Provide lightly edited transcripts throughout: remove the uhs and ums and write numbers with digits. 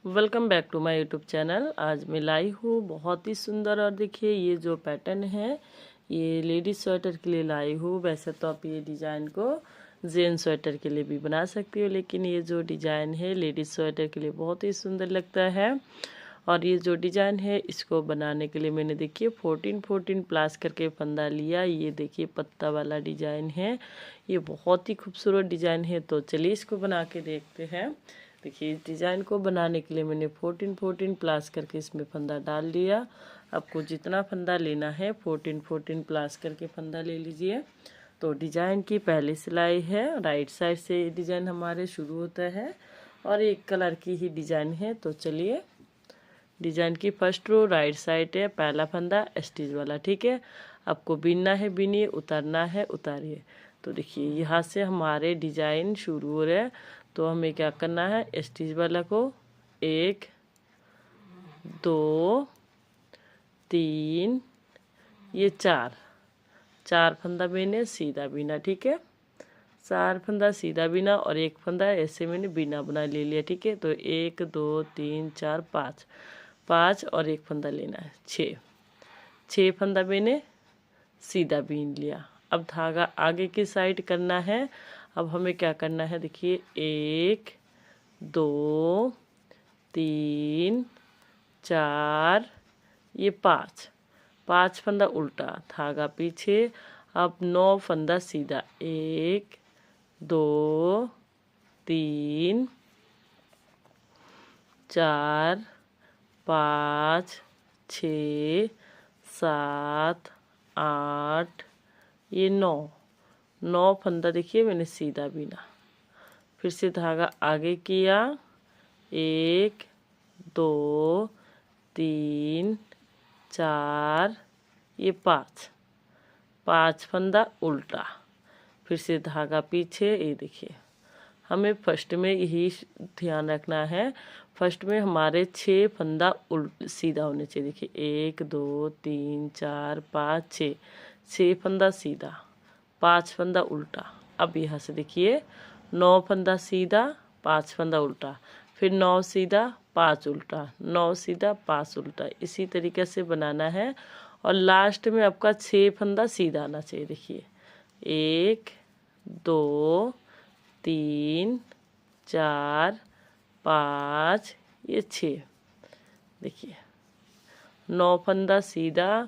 Welcome back to my YouTube channel. आज मैं लाई हूँ बहुत ही सुंदर। और देखिए ये जो पैटर्न है ये लेडीज स्वेटर के लिए लाई हूँ। वैसे तो आप ये डिज़ाइन को जेंट्स स्वेटर के लिए भी बना सकती हो, लेकिन ये जो डिज़ाइन है लेडीज स्वेटर के लिए बहुत ही सुंदर लगता है। और ये जो डिज़ाइन है इसको बनाने के लिए मैंने देखिए 14 प्लास करके फंदा लिया। ये देखिए पत्ता वाला डिज़ाइन है, ये बहुत ही खूबसूरत डिज़ाइन है। तो चलिए इसको बना के देखते हैं। देखिए इस डिज़ाइन को बनाने के लिए मैंने 14 प्लास करके इसमें फंदा डाल दिया। आपको जितना फंदा लेना है 14 प्लास करके फंदा ले लीजिए। तो डिज़ाइन की पहली सिलाई है, राइट साइड से डिज़ाइन हमारे शुरू होता है और एक कलर की ही डिज़ाइन है। तो चलिए डिज़ाइन की फर्स्ट रो राइट साइड है, पहला फंदा स्टिच वाला, ठीक है। आपको बिनना है बिनिए, उतारना है उतारिए। तो देखिए यहाँ से हमारे डिज़ाइन शुरू हो रहे हैं। तो हमें क्या करना है, स्टिच वाला को 1 2 3 ये 4 फंदा मैंने सीधा बिना, ठीक है। 4 फंदा सीधा बिना और एक फंदा ऐसे मैंने बिना बना ले लिया, ठीक है। तो 1 2 3 4 5 और एक फंदा लेना है 6 फंदा मैंने सीधा बीन लिया। अब धागा आगे की साइड करना है। अब हमें क्या करना है, देखिए 1 2 3 4 ये 5 फंदा उल्टा, धागा पीछे। अब 9 फंदा सीधा, 1 2 3 4 5 6 7 8 ये 9 फंदा देखिए मैंने सीधा बिना। फिर से धागा आगे किया, 1 2 3 4 ये 5 फंदा उल्टा। फिर से धागा पीछे। ये देखिए हमें फर्स्ट में यही ध्यान रखना है, फर्स्ट में हमारे 6 फंदा सीधा होने चाहिए। देखिए 1 2 3 4 5 6 फंदा सीधा, 5 फंदा उल्टा। अब यहाँ से देखिए 9 फंदा सीधा 5 फंदा उल्टा, फिर 9 सीधा 5 उल्टा, 9 सीधा 5 उल्टा। इसी तरीके से बनाना है और लास्ट में आपका 6 फंदा सीधा आना चाहिए। देखिए 1 2 3 4 5 ये 6। देखिए 9 फंदा सीधा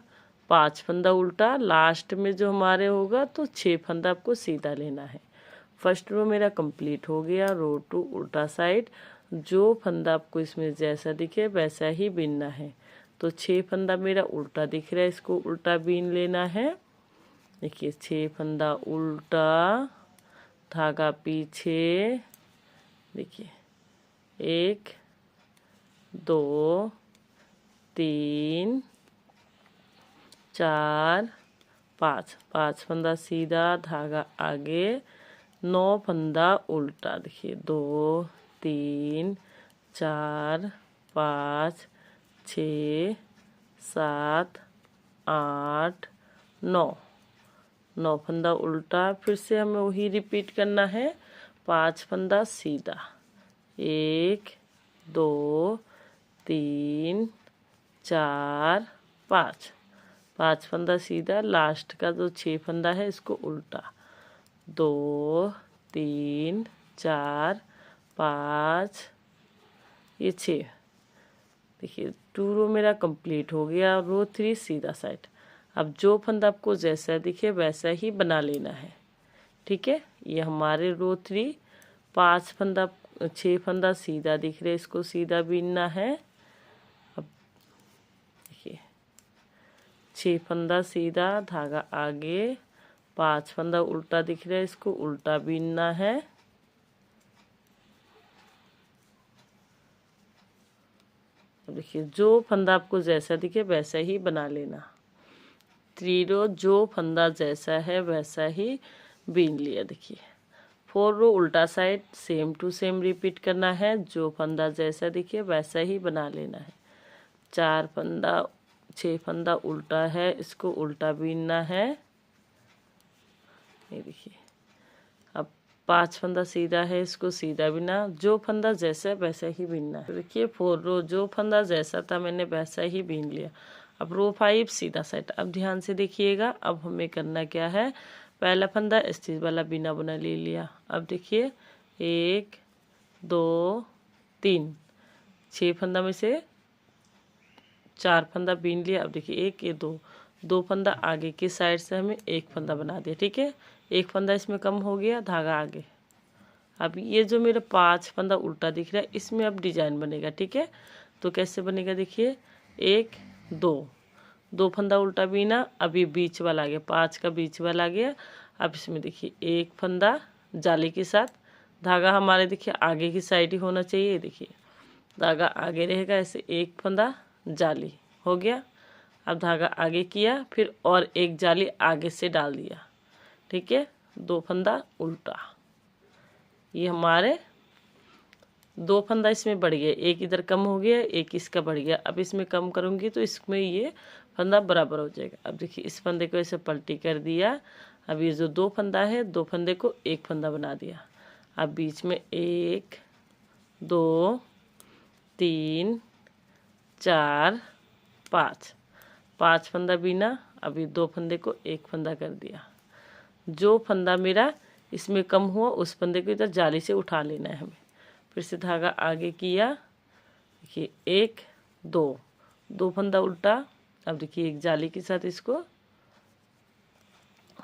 5 फंदा उल्टा, लास्ट में जो हमारे होगा तो 6 फंदा आपको सीधा लेना है। फर्स्ट रो मेरा कंप्लीट हो गया। रो 2 उल्टा साइड, जो फंदा आपको इसमें जैसा दिखे वैसा ही बीनना है। तो 6 फंदा मेरा उल्टा दिख रहा है, इसको उल्टा बीन लेना है। देखिए 6 फंदा उल्टा, धागा पीछे। देखिए 1 2 3 4 5 फंदा सीधा, धागा आगे, 9 फंदा उल्टा। देखिए 2 3 4 5 6 7 8 9 फंदा उल्टा। फिर से हमें वही रिपीट करना है, 5 फंदा सीधा, 1 2 3 4 5 फंदा सीधा, लास्ट का जो 6 फंदा है इसको उल्टा, 2 3 4 5 ये 6। देखिए 2 रो मेरा कंप्लीट हो गया। रो 3 सीधा साइड। अब जो फंदा आपको जैसा दिखे वैसा ही बना लेना है, ठीक है। ये हमारे रो 3 5 फंदा 6 फंदा सीधा दिख रहे, इसको सीधा बीनना है। अब देखिए 6 फंदा सीधा, धागा आगे, 5 फंदा उल्टा दिख रहा है, इसको उल्टा बीनना है। अब देखिए जो फंदा आपको जैसा दिखे वैसा ही बना लेना। 3 रो जो फंदा जैसा है वैसा ही बीन लिया। देखिए 4 रो उल्टा side same to same repeat करना है, जो फंदा जैसा दिखे वैसा ही बना लेना है। 4 फंदा 6 फंदा उल्टा है, इसको उल्टा बीनना है। ये देखिए अब 5 फंदा सीधा है, इसको सीधा बिना, जो फंदा जैसा वैसा ही बिनना है। देखिए 4 रो जो फंदा जैसा था मैंने वैसा ही बीन लिया। अब रो 5 सीधा सेट। अब ध्यान से देखिएगा, अब हमें करना क्या है, पहला फंदा स्टिच वाला बिना बुना ले लिया। अब देखिए 1 2 3 6 फंदा में से 4 फंदा बीन लिया। अब देखिए 1 ये 2 फंदा आगे की साइड से हमें 1 फंदा बना दिया, ठीक है। 1 फंदा इसमें कम हो गया, धागा आगे। अब ये जो मेरा 5 फंदा उल्टा दिख रहा है इसमें अब डिजाइन बनेगा, ठीक है। तो कैसे बनेगा देखिए, 1 2 फंदा उल्टा बीना, अब ये बीच वाला आ गया, 5 का बीच वाला आ गया। अब इसमें देखिए 1 फंदा जाली के साथ, धागा हमारे देखिए आगे की साइड ही होना चाहिए। देखिए धागा आगे रहेगा, ऐसे 1 फंदा जाली हो गया। अब धागा आगे किया, फिर और 1 जाली आगे से डाल दिया, ठीक है। 2 फंदा उल्टा, ये हमारे 2 फंदा इसमें बढ़ गया, 1 इधर कम हो गया, 1 इसका बढ़ गया। अब इसमें कम करूँगी तो इसमें ये फंदा बराबर हो जाएगा। अब देखिए इस फंदे को ऐसे पलटी कर दिया। अब ये जो 2 फंदा है, 2 फंदे को 1 फंदा बना दिया। अब बीच में 1 2 3 4 5 फंदा बीना। अभी 2 फंदे को 1 फंदा कर दिया। जो फंदा मेरा इसमें कम हुआ उस फंदे को इधर जाली से उठा लेना है हमें। फिर से धागा आगे किया, देखिए 1 2 फंदा उल्टा। अब देखिए 1 जाली के साथ इसको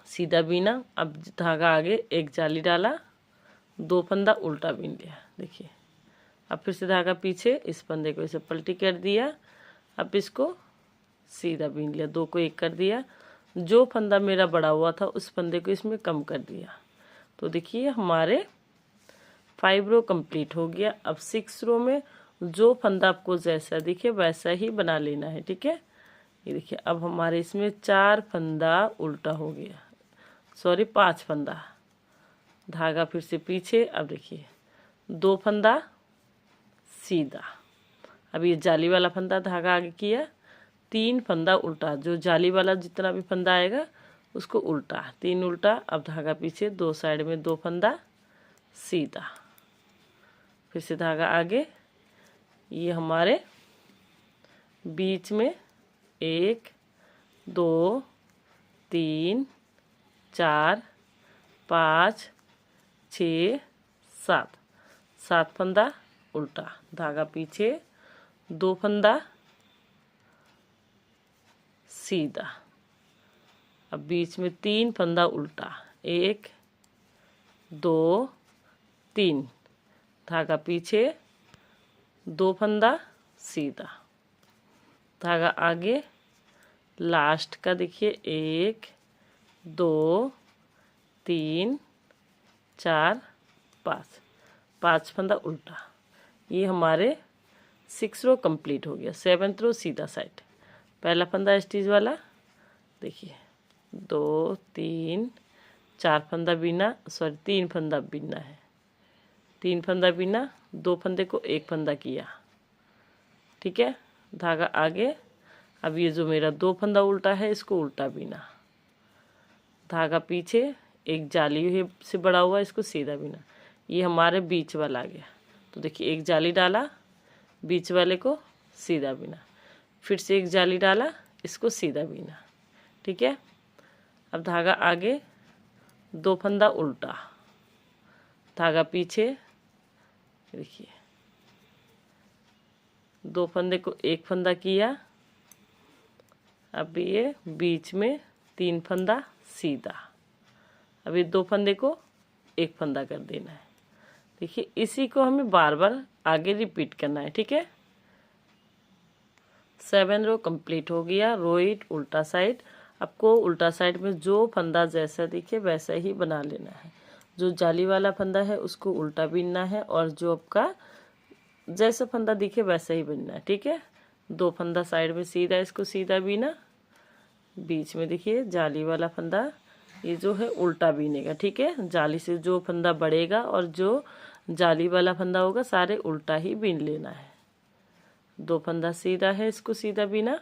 सीधा बीना। अब धागा आगे 1 जाली डाला, 2 फंदा उल्टा बीन लिया। देखिए अब फिर से धागा पीछे, इस फंदे को इसे पलटी कर दिया। अब इसको सीधा बीन लिया, 2 को 1 कर दिया। जो फंदा मेरा बड़ा हुआ था उस फंदे को इसमें कम कर दिया। तो देखिए हमारे 5 रो कंप्लीट हो गया। अब 6 रो में जो फंदा आपको जैसा दिखे वैसा ही बना लेना है, ठीक है। ये देखिए अब हमारे इसमें 4 फंदा उल्टा हो गया, सॉरी 5 फंदा, धागा फिर से पीछे। अब देखिए 2 फंदा सीधा। अब ये जाली वाला फंदा धागा आगे किया, 3 फंदा उल्टा, जो जाली वाला जितना भी फंदा आएगा उसको उल्टा, 3 उल्टा। अब धागा पीछे, 2 साइड में 2 फंदा सीधा, फिर से धागा आगे। ये हमारे बीच में 1 2 3 4 5 6 7 फंदा उल्टा, धागा पीछे, 2 फंदा सीधा। अब बीच में 3 फंदा उल्टा, 1 2 3, धागा पीछे, 2 फंदा सीधा, धागा आगे। लास्ट का देखिए 1 2 3 4 5 फंदा उल्टा। ये हमारे 6 रो कंप्लीट हो गया। 7th रो सीधा साइड, पहला फंदा स्टिच वाला, देखिए 2 3 4 फंदा बीना, सॉरी 3 फंदा बीना है, 3 फंदा बीना, 2 फंदे को 1 फंदा किया, ठीक है। धागा आगे। अब ये जो मेरा 2 फंदा उल्टा है इसको उल्टा बीना, धागा पीछे, 1 जाली से बड़ा हुआ इसको सीधा बीना। ये हमारे बीच वाला आ गया। तो देखिए 1 जाली डाला, बीच वाले को सीधा बीना, फिर से 1 जाली डाला, इसको सीधा बीना, ठीक है। अब धागा आगे, 2 फंदा उल्टा, धागा पीछे, देखिए 2 फंदे को 1 फंदा किया। अब ये बीच में 3 फंदा सीधा, अब ये 2 फंदे को 1 फंदा कर देना है। देखिए इसी को हमें बार बार आगे रिपीट करना है, ठीक है। 7 रो कंप्लीट हो गया। रो 8 उल्टा साइड। आपको उल्टा साइड में जो फंदा जैसा दिखे वैसा ही बना लेना है। जो जाली वाला फंदा है उसको उल्टा बीनना है, और जो आपका जैसा फंदा दिखे वैसा ही बीनना है, ठीक है। 2 फंदा साइड में सीधा, इसको सीधा बीना। बीच में देखिए जाली वाला फंदा, ये जो है उल्टा बीनेगा, ठीक है। जाली से जो फंदा बढ़ेगा और जो जाली वाला फंदा होगा सारे उल्टा ही बीन लेना है। 2 फंदा सीधा है, इसको सीधा बीना।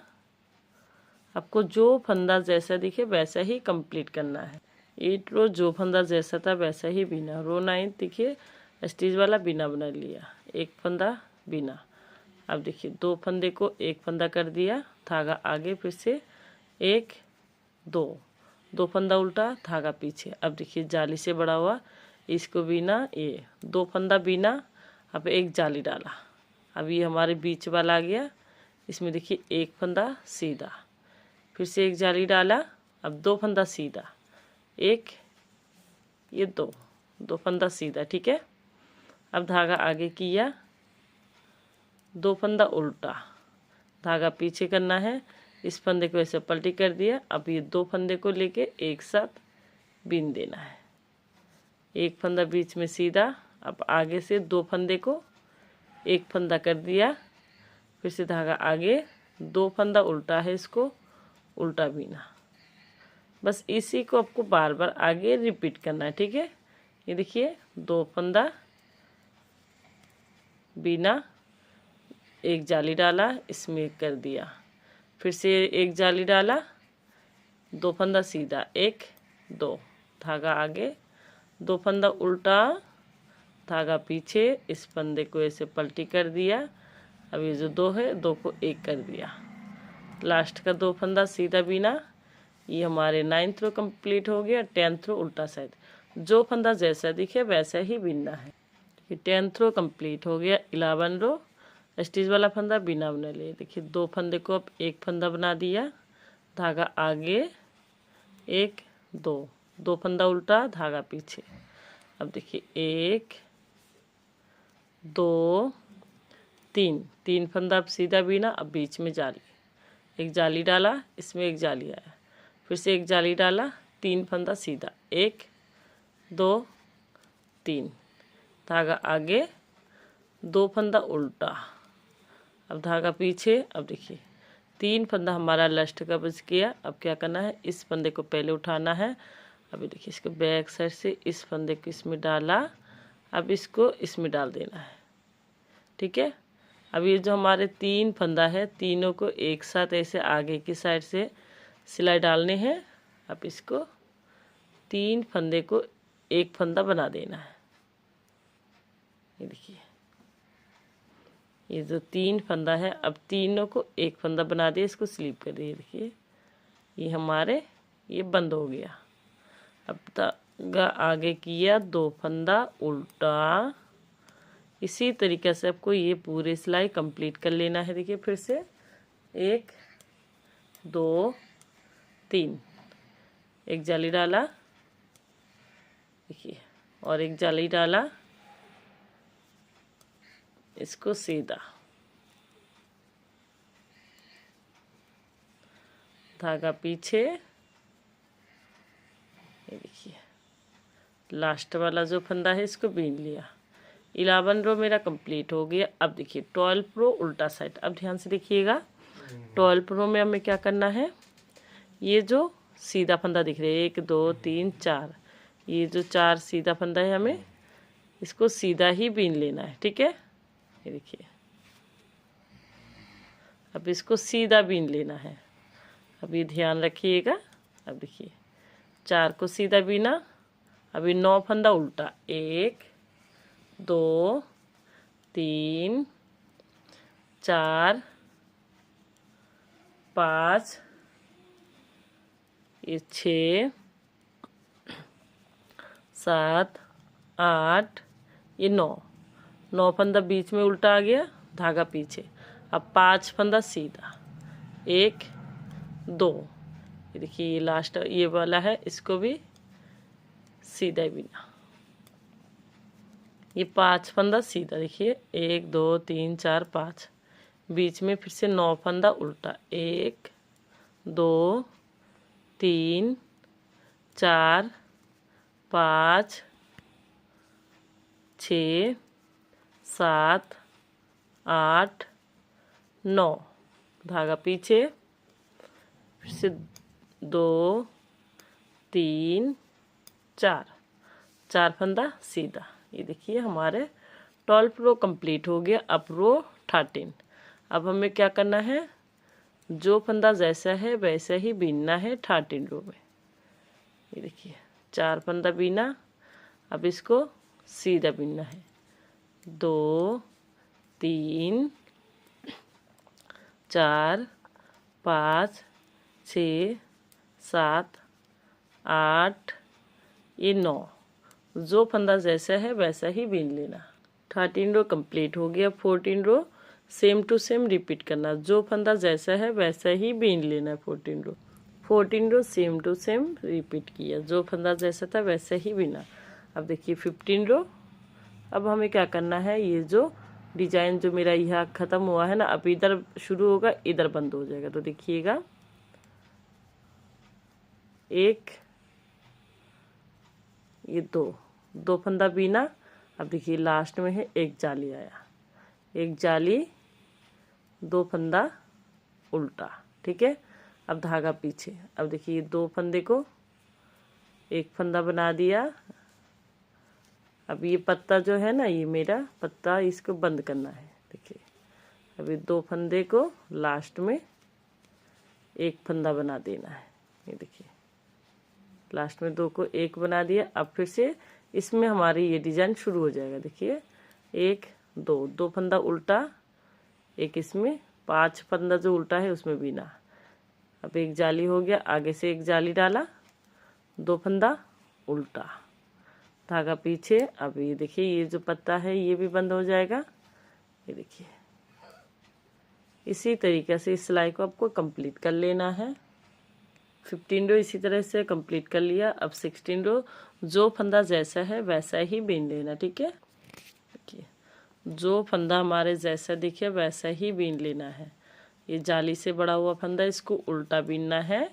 आपको जो फंदा जैसा दिखे वैसा ही कंप्लीट करना है। 8 रो जो फंदा जैसा था वैसा ही बिना। रो 9 देखिए स्टिच वाला बिना बना लिया, एक फंदा बिना। अब देखिए 2 फंदे को एक फंदा कर दिया, धागा आगे, फिर से 1 2 फंदा उल्टा, धागा पीछे। अब देखिए जाली से बड़ा हुआ, इसको बिना, ये 2 फंदा बिना, अब एक जाली डाला। अब ये हमारे बीच वाला आ गया, इसमें देखिए एक फंदा सीधा, फिर से एक जाली डाला, अब 2 फंदा सीधा, एक, ये 2 फंदा सीधा, ठीक है। अब धागा आगे किया, 2 फंदा उल्टा, धागा पीछे करना है, इस फंदे को ऐसे पलटी कर दिया। अब ये 2 फंदे को लेके एक साथ बीन देना है, एक फंदा बीच में सीधा। अब आगे से 2 फंदे को एक फंदा कर दिया, फिर से धागा आगे, 2 फंदा उल्टा है, इसको उल्टा बीना। बस इसी को आपको बार बार आगे रिपीट करना है, ठीक है। ये देखिए 2 फंदा बीना, एक जाली डाला, इसमें कर दिया, फिर से एक जाली डाला, 2 फंदा सीधा, 1 2, धागा आगे, 2 फंदा उल्टा, धागा पीछे, इस फंदे को ऐसे पलटी कर दिया। अब ये जो 2 है, 2 को एक कर दिया, लास्ट का 2 फंदा सीधा बीना। ये हमारे 9th रो कंप्लीट हो गया। 10th रो उल्टा साइड, जो फंदा जैसा दिखे वैसा ही बीनना है। 10th रो कंप्लीट हो गया। 11 रो स्टिच वाला फंदा बिना बना लिए। देखिए 2 फंदे को अब एक फंदा बना दिया, धागा आगे, 1 2 फंदा उल्टा, धागा पीछे। अब देखिए 1 2 3 फंदा अब सीधा बीना। अब बीच में जाली, एक जाली डाला, इसमें एक जाली आया, फिर से एक जाली डाला, 3 फंदा सीधा, 1 2 3, धागा आगे, 2 फंदा उल्टा, अब धागा पीछे। अब देखिए 3 फंदा हमारा लास्ट का बच गया। अब क्या करना है, इस फंदे को पहले उठाना है। अभी देखिए इसको बैक साइड से इस फंदे को इसमें डाला, अब इसको इसमें डाल देना है, ठीक है। अब ये जो हमारे 3 फंदा है, तीनों को एक साथ ऐसे आगे की साइड से सिलाई डालने हैं। अब इसको 3 फंदे को एक फंदा बना देना है। ये देखिए ये जो 3 फंदा है, अब तीनों को एक फंदा बना दिया, इसको स्लिप कर दिए। देखिए ये हमारे ये बंद हो गया। अब धागा आगे किया, 2 फंदा उल्टा, इसी तरीके से आपको ये पूरी सिलाई कंप्लीट कर लेना है। देखिए फिर से 1 2 3, एक जाली डाला, देखिए, और एक जाली डाला, इसको सीधा, धागा पीछे। ये देखिए लास्ट वाला जो फंदा है इसको बीन लिया। 11 रो मेरा कंप्लीट हो गया। अब देखिए 12 रो उल्टा साइड। अब ध्यान से देखिएगा, 12 रो में हमें क्या करना है, ये जो सीधा फंदा दिख रहा है, 1 2 3 4, ये जो 4 सीधा फंदा है, हमें इसको सीधा ही बीन लेना है, ठीक है। ये देखिए अब इसको सीधा बीन लेना है, अभी ध्यान रखिएगा। अब देखिए 4 को सीधा बीना, अभी 9 फंदा उल्टा, 1 2 3 4 5, ये 6 7 8, ये 9 फंदा बीच में उल्टा आ गया, धागा पीछे। अब 5 फंदा सीधा, 1 2, ये देखिए ये लास्ट ये वाला है, इसको भी सीधा बिना। ये 5 फंदा सीधा, देखिए 1 2 3 4 5, बीच में फिर से 9 फंदा उल्टा, 1 2 3 4 5 6 7 8 9, धागा पीछे, फिर से 2 3 4 फंदा सीधा। ये देखिए हमारे 12 रो कंप्लीट हो गया। अब रो 13। अब हमें क्या करना है, जो फंदा जैसा है वैसा ही बीनना है 13 रो में। ये देखिए 4 फंदा बीना। अब इसको सीधा बीनना है। 2 3 4 5 6 7 8 ये 9। जो फंदा जैसा है वैसा ही बीन लेना। 13 रो कंप्लीट हो गया। 14 रो सेम टू सेम रिपीट करना। जो फंदा जैसा है वैसा ही बीन लेना। 14 रो सेम टू सेम रिपीट किया। जो फंदा जैसा था वैसा ही बीना। अब देखिए 15 रो। अब हमें क्या करना है, ये जो डिजाइन जो मेरा यहाँ ख़त्म हुआ है ना, अब इधर शुरू होगा इधर बंद हो जाएगा। तो देखिएगा, एक ये दो फंदा बीना। अब देखिए लास्ट में है एक जाली आया, एक जाली 2 फंदा उल्टा। ठीक है, अब धागा पीछे। अब देखिए 2 फंदे को एक फंदा बना दिया। अब ये पत्ता जो है ना, ये मेरा पत्ता, इसको बंद करना है। देखिए अभी 2 फंदे को लास्ट में एक फंदा बना देना है। ये देखिए लास्ट में 2 को एक बना दिया। अब फिर से इसमें हमारी ये डिजाइन शुरू हो जाएगा। देखिए 1 2 फंदा उल्टा, एक इसमें 5 फंदा जो उल्टा है उसमें बीना। अब एक जाली हो गया, आगे से एक जाली डाला, 2 फंदा उल्टा, धागा पीछे। अब ये देखिए ये जो पत्ता है ये भी बंद हो जाएगा। ये देखिए इसी तरीके से इस सिलाई को आपको कंप्लीट कर लेना है। 15 रो इसी तरह से कंप्लीट कर लिया। अब 16 रो जो फंदा जैसा है वैसा ही बीन लेना। ठीक है, देखिए जो फंदा हमारे जैसा दिखे वैसा ही बीन लेना है। ये जाली से बड़ा हुआ फंदा, इसको उल्टा बीनना है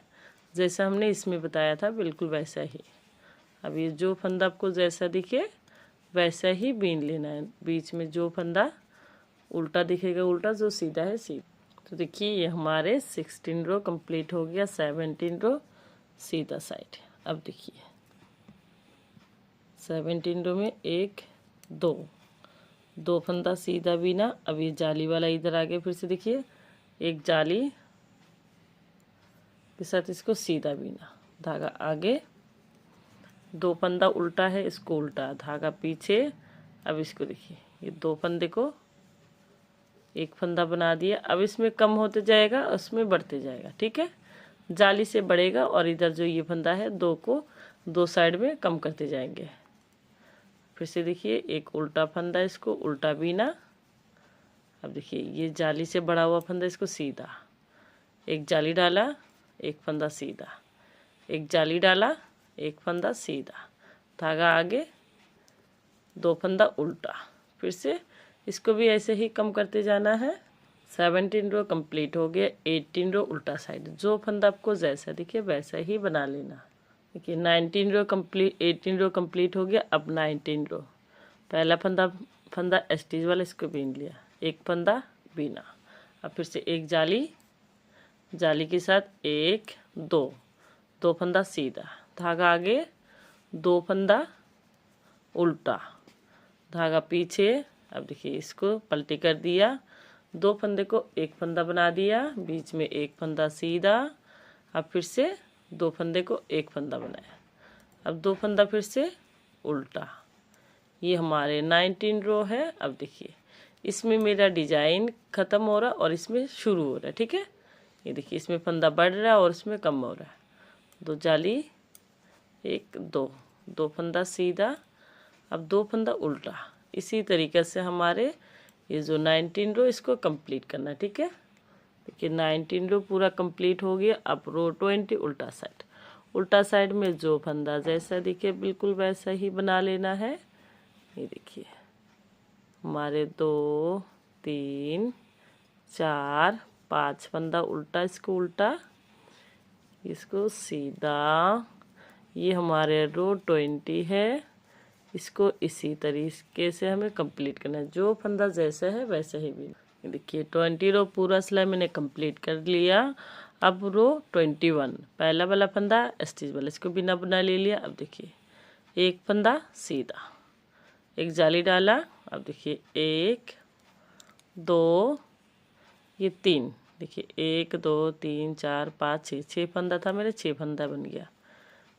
जैसा हमने इसमें बताया था, बिल्कुल वैसा ही। अब ये जो फंदा आपको जैसा दिखे वैसा ही बीन लेना है। बीच में जो फंदा उल्टा दिखेगा उल्टा, जो सीधा है सीधा। तो देखिए ये हमारे 16 रो कंप्लीट हो गया। 17 रो सीधा साइड। अब देखिए 17 रो में 1 2 फंदा सीधा बीना। अब ये जाली वाला इधर आ गया। फिर से देखिए एक जाली के साथ इसको सीधा बीना, धागा आगे, 2 फंदा उल्टा है, इसको उल्टा, धागा पीछे। अब इसको देखिए ये 2 फंदे को एक फंदा बना दिया। अब इसमें कम होते जाएगा, उसमें बढ़ते जाएगा। ठीक है, जाली से बढ़ेगा और इधर जो ये फंदा है 2 को 2 साइड में कम करते जाएंगे। फिर से देखिए एक उल्टा फंदा, इसको उल्टा बीना। अब देखिए ये जाली से बढ़ा हुआ फंदा, इसको सीधा, एक जाली डाला, एक फंदा सीधा, एक जाली डाला, एक फंदा सीधा, धागा आगे, 2 फंदा उल्टा। फिर से इसको भी ऐसे ही कम करते जाना है। 17 रो कंप्लीट हो गया। 18 रो उल्टा साइड, जो फंदा आपको जैसा दिखे वैसा ही बना लेना। देखिए 19 रो कंप्लीट, 18 रो कंप्लीट हो गया। अब 19 रो, पहला फंदा स्टिच वाला, इसको बीन लिया, एक फंदा बीना। अब फिर से एक जाली, जाली के साथ 1 2 फंदा सीधा, धागा आगे, 2 फंदा उल्टा, धागा पीछे। अब देखिए इसको पलटी कर दिया, 2 फंदे को एक फंदा बना दिया, बीच में एक फंदा सीधा। अब फिर से 2 फंदे को एक फंदा बनाया। अब 2 फंदा फिर से उल्टा। ये हमारे 19 रो है। अब देखिए इसमें मेरा डिजाइन ख़त्म हो रहा और इसमें शुरू हो रहा है। ठीक है, ये देखिए इसमें फंदा बढ़ रहा है और इसमें कम हो रहा है। 2 जाली, 1 2 फंदा सीधा, अब 2 फंदा उल्टा। इसी तरीके से हमारे ये जो 19 रो इसको कंप्लीट करना है। ठीक है, देखिए 19 रो पूरा कंप्लीट हो गया। अब रो 20 उल्टा साइड, उल्टा साइड में जो फंदा जैसा दिखे बिल्कुल वैसा ही बना लेना है। ये देखिए हमारे 2 3 4 5 फंदा उल्टा, इसको उल्टा, इसको सीधा। ये हमारे रो 20 है। इसको इसी तरीके से हमें कंप्लीट करना है, जो फंदा जैसा है वैसा ही भी। देखिए 20 रो पूरा सिलाई मैंने कंप्लीट कर लिया। अब रो 21, पहला वाला फंदा स्टिच वाला, इसको बिना बुना ले लिया। अब देखिए एक फंदा सीधा, एक जाली डाला। अब देखिए 1 2 ये 3, देखिए 1 2 3 4 5 6 फंदा था मेरे, 6 फंदा बन गया,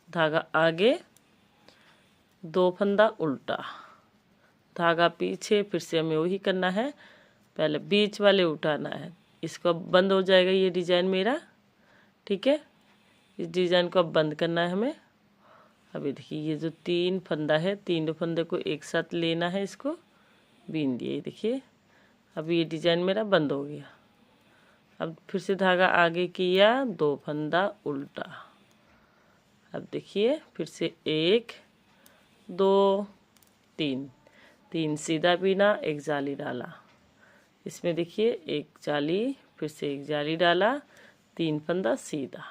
धागा आगे, 2 फंदा उल्टा, धागा पीछे, फिर से हमें वही करना है, पहले बीच वाले उठाना है, इसको बंद हो जाएगा ये डिजाइन मेरा। ठीक है, इस डिजाइन को अब बंद करना है हमें। अभी देखिए ये जो 3 फंदा है, तीनों फंदे को एक साथ लेना है, इसको बीन दिए। देखिए अब ये डिजाइन मेरा बंद हो गया। अब फिर से धागा आगे किया, 2 फंदा उल्टा। अब देखिए फिर से 1 2 3, 3 सीधा बीना, एक जाली डाला, इसमें देखिए एक जाली, फिर से एक जाली डाला, 3 फंदा सीधा।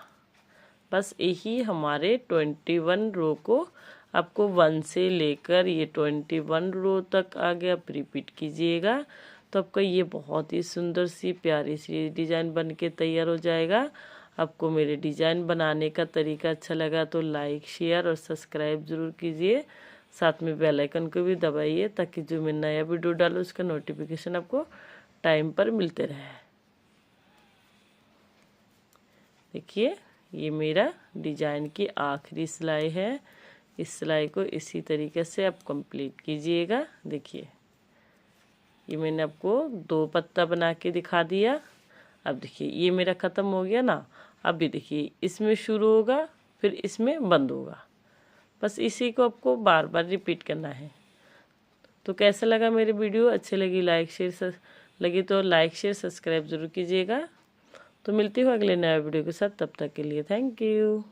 बस यही हमारे 21 रो को आपको 1 से लेकर ये 21 रो तक आगे आप रिपीट कीजिएगा, तो आपका ये बहुत ही सुंदर सी प्यारी सी डिज़ाइन बन के तैयार हो जाएगा। आपको मेरे डिज़ाइन बनाने का तरीका अच्छा लगा तो लाइक शेयर और सब्सक्राइब ज़रूर कीजिए, साथ में बेल आइकन को भी दबाइए ताकि जो मैं नया वीडियो डालूँ उसका नोटिफिकेशन आपको टाइम पर मिलते रहे। देखिए ये मेरा डिजाइन की आखिरी सिलाई है, इस सिलाई को इसी तरीके से आप कंप्लीट कीजिएगा। देखिए ये मैंने आपको 2 पत्ता बना के दिखा दिया। अब देखिए ये मेरा ख़त्म हो गया ना, अब भी देखिए इसमें शुरू होगा फिर इसमें बंद होगा, बस इसी को आपको बार बार रिपीट करना है। तो कैसा लगा मेरी वीडियो, अच्छी लगी लगी तो लाइक शेयर सब्सक्राइब ज़रूर कीजिएगा। तो मिलती हूँ अगले नए वीडियो के साथ, तब तक के लिए थैंक यू।